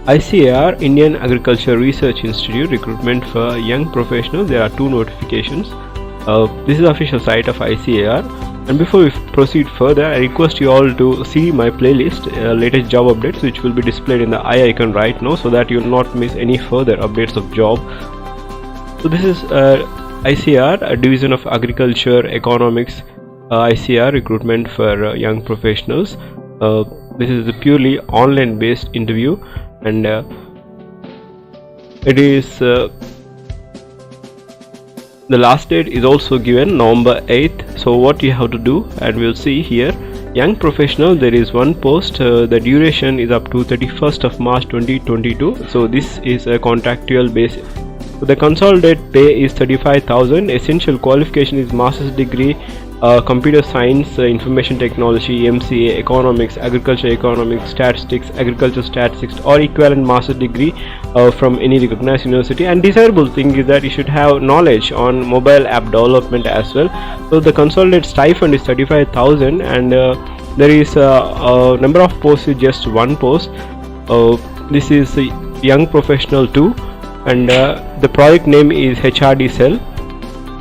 ICAR, Indian Agriculture Research Institute, recruitment for young professionals. There are two notifications. This is the official site of ICAR. And before we proceed further, I request you all to see my playlist, latest job updates, which will be displayed in the eye icon right now, so that you will not miss any further updates of job. So this is ICAR, a division of Agriculture Economics, ICAR, recruitment for young professionals. This is a purely online based interview, and it is the last date is also given November 8th. So what you have to do, and we'll see here, young professional, there is one post, the duration is up to 31st of March 2022. So this is a contractual basis. So the consolidated pay is 35,000. Essential qualification is master's degree, computer science, information technology, MCA, economics, agriculture economics, statistics, agriculture statistics, or equivalent master's degree from any recognized university. And desirable thing is that you should have knowledge on mobile app development as well. So the consolidated stipend is 35,000, and there is a number of posts is just one post. This is a young professional 2, and the project name is HRD Cell.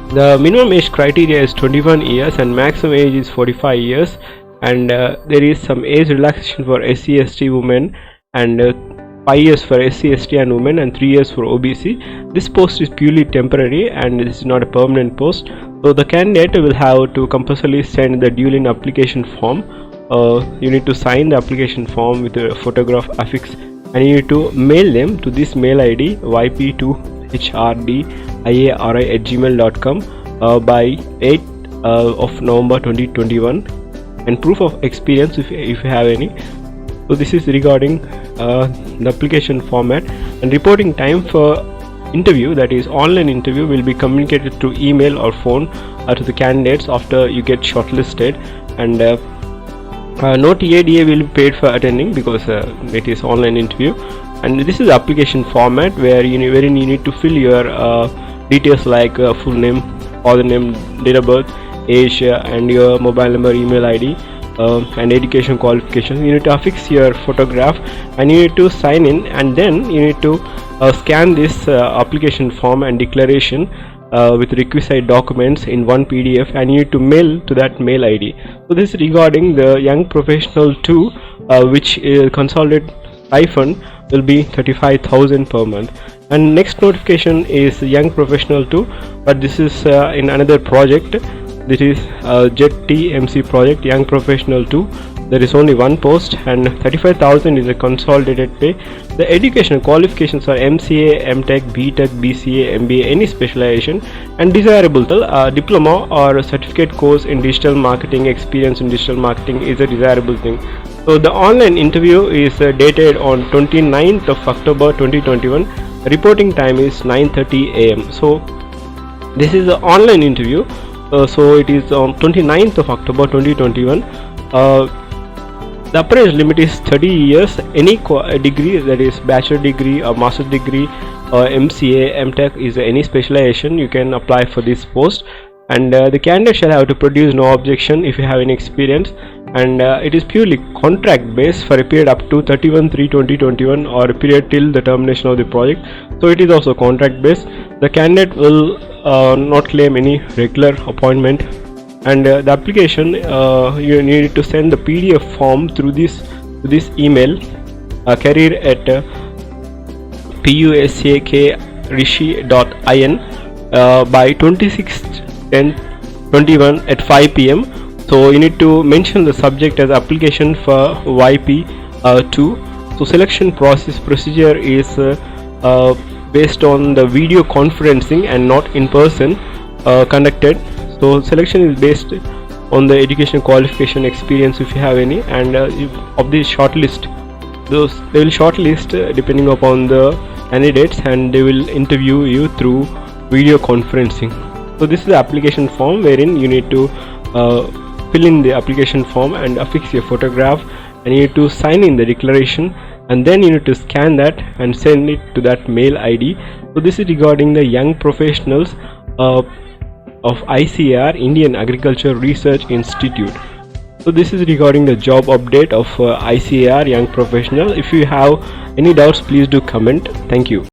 The minimum age criteria is 21 years and maximum age is 45 years, and there is some age relaxation for SC/ST women, and 5 years for SC/ST and women, and 3 years for OBC. This post is purely temporary, and this is not a permanent post. So the candidate will have to compulsorily send the dual in application form. You need to sign the application form with a photograph affix, and you need to mail them to this mail ID yp2hrdIARI@gmail.com by 8th of November 2021, and proof of experience if you have any. So this is regarding the application format, and reporting time for interview, that is online interview, will be communicated through email or phone to the candidates after you get shortlisted, and no TADA will be paid for attending because it is online interview. And this is the application format wherein you need to fill your details like full name, father name, date of birth, age, and your mobile number, email ID, and education qualifications. You need to affix your photograph, and you need to sign in, and then you need to scan this application form and declaration with requisite documents in one PDF, and you need to mail to that mail ID. So this is regarding the young professional 2, which consolidated stipend will be 35,000 per month. And next notification is young professional 2, but this is in another project. This is JET-TMC project, young professional 2. There is only one post, and 35,000 is a consolidated pay. The educational qualifications are MCA, MTech, BTech, BCA, MBA, any specialization, and desirable diploma or certificate course in digital marketing. Experience in digital marketing is a desirable thing. So the online interview is dated on 29th of October 2021. Reporting time is 9:30 AM. So this is the online interview. So it is on 29th of October 2021. The upper age limit is 30 years. Any degree, that is bachelor degree or master's degree or MCA, MTech, is any specialization, you can apply for this post. And the candidate shall have to produce no objection if you have any experience, and it is purely contract based for a period up to 31/3/2021 or a period till the termination of the project. So it is also contract based. The candidate will not claim any regular appointment, and the application, you need to send the PDF form through this email, career@pusacrishi.in by 26/10/21 at 5 PM. So you need to mention the subject as application for YP2. So selection procedure is based on the video conferencing and not in person conducted. So selection is based on the education qualification, experience if you have any, and of the shortlist, they will shortlist depending upon the candidates, and they will interview you through video conferencing. So this is the application form wherein you need to fill in the application form and affix your photograph, and you need to sign in the declaration, and then you need to scan that and send it to that mail ID. So this is regarding the young professionals of ICAR, Indian Agriculture Research Institute. So this is regarding the job update of ICAR Young Professional. If you have any doubts, please do comment. Thank you.